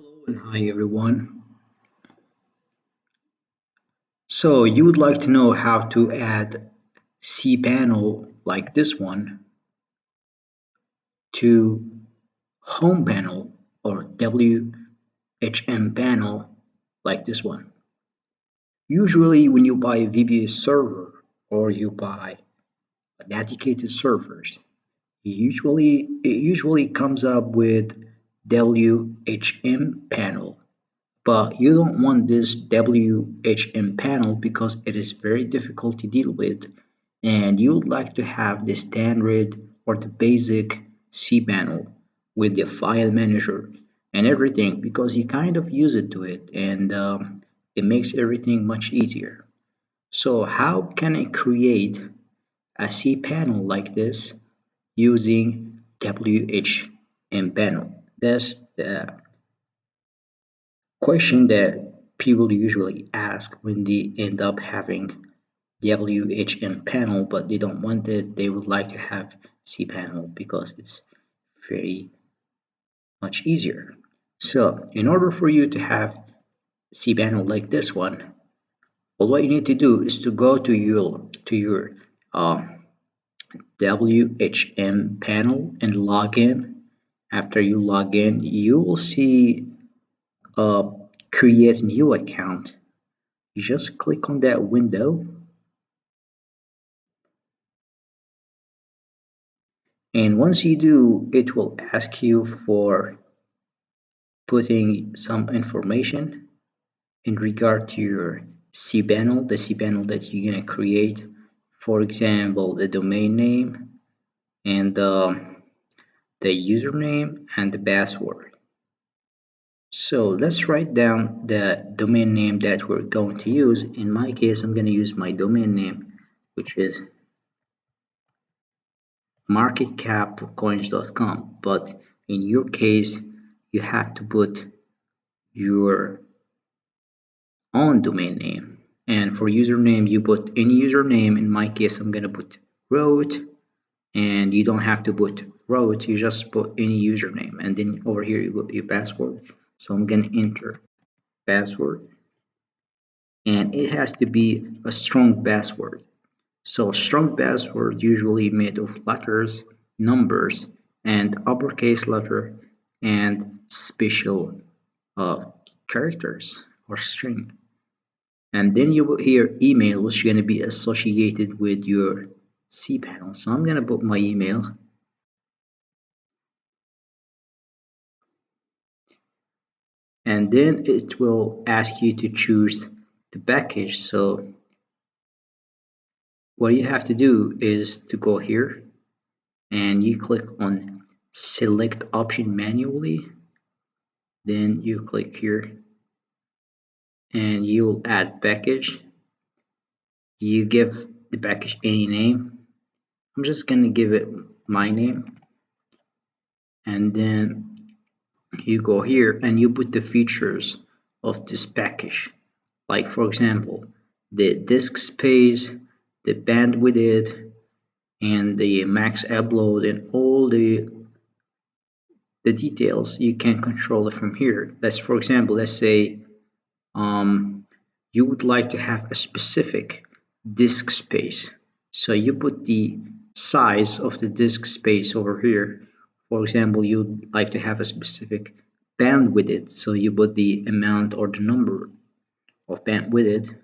Hello and hi everyone. So you would like to know how to add cPanel like this one to home panel or WHM panel like this one. Usually when you buy a VBA server or you buy a dedicated servers, it usually comes up with WHM panel. But you don't want this WHM panel because it is very difficult to deal with, and you would like to have the standard or the basic cPanel with the file manager and everything because you kind of use it to it, and it makes everything much easier. So how can I create a cPanel like this using WHM panel? That's the question that people usually ask when they end up having WHM panel, but they don't want it. They would like to have cPanel because it's very much easier. So, in order for you to have cPanel like this one, all what you need to do is to go to your WHM panel and log in. After you log in, you will see uh, create new account. You just click on that window, and once you do, it will ask you for putting some information in regard to your cPanel, the cPanel that you're gonna create. For example, the domain name and the username and the password. So let's write down the domain name that we're going to use. In my case, I'm gonna use my domain name, which is marketcapcoins.com, but in your case you have to put your own domain name, and for username you put any username. In my case I'm gonna put root, and you don't have to put root, you just put any username, and then over here you put your password. So I'm gonna enter password, and it has to be a strong password. So strong password usually made of letters, numbers, and uppercase letter and special uh, characters or string. And then you will hear email, which is going to be associated with your cPanel. So I'm going to put my email, and then it will ask you to choose the package. So what you have to do is to go here and you click on select option manually, then you click here and you'll add package. You give the package any name. I'm just gonna give it my name, and then you go here and you put the features of this package, like for example the disk space, the bandwidth, and the max upload, and all the details. You can control it from here. Let's, for example, let's say you would like to have a specific disk space. So you put the size of the disk space over here. For example, you'd like to have a specific bandwidth. So you put the amount or the number of bandwidth,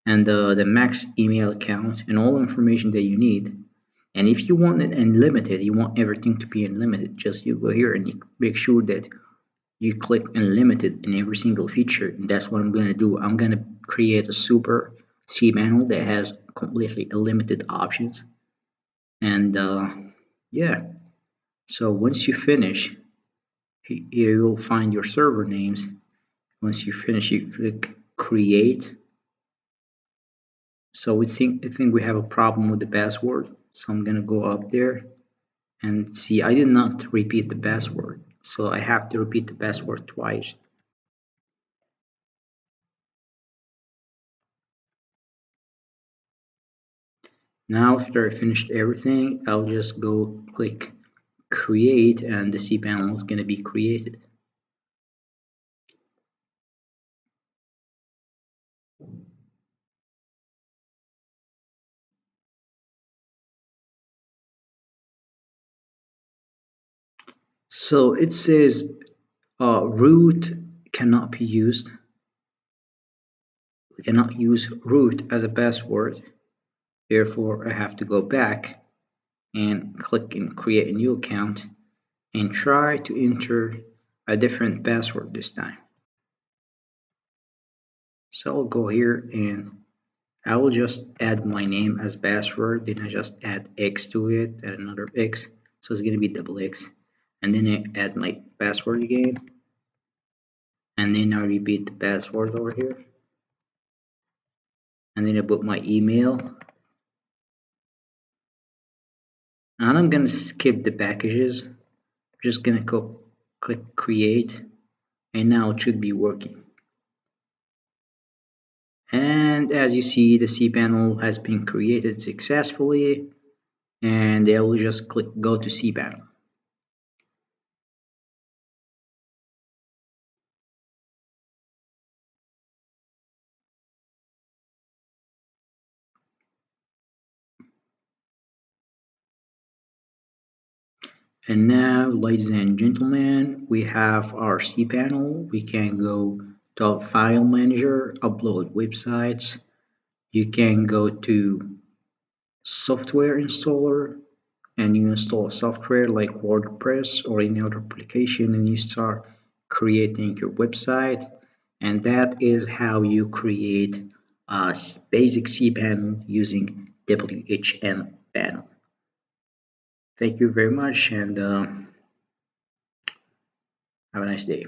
and the max email account and all information that you need. And if you want it unlimited, you want everything to be unlimited, just you go here and you make sure that you click unlimited in every single feature, and that's what I'm going to do. I'm going to create a super cPanel that has completely unlimited options, and yeah. So once you finish, here you'll find your server names. Once you finish, you click create. So I think we have a problem with the password, so I'm gonna go up there and see. I did not repeat the password, so I have to repeat the password twice. Now after I finished everything, I'll just go click create, and the cPanel is going to be created. So it says root cannot be used. We cannot use root as a password. Therefore, I have to go back and click and create a new account and try to enter a different password this time. So I'll go here and I will just add my name as password, then I just add X to it, add another X, so it's gonna be double X, and then I add my password again, and then I repeat the password over here, and then I put my email, and I'm gonna skip the packages, I'm just gonna go click create, and now it should be working. And as you see, the cPanel has been created successfully, and I will just click go to cPanel. And now, ladies and gentlemen, we have our cPanel. We can go to File Manager, upload websites. You can go to Software Installer and you install software like WordPress or any other application and you start creating your website. And that is how you create a basic cPanel using WHM Panel. Thank you very much and have a nice day.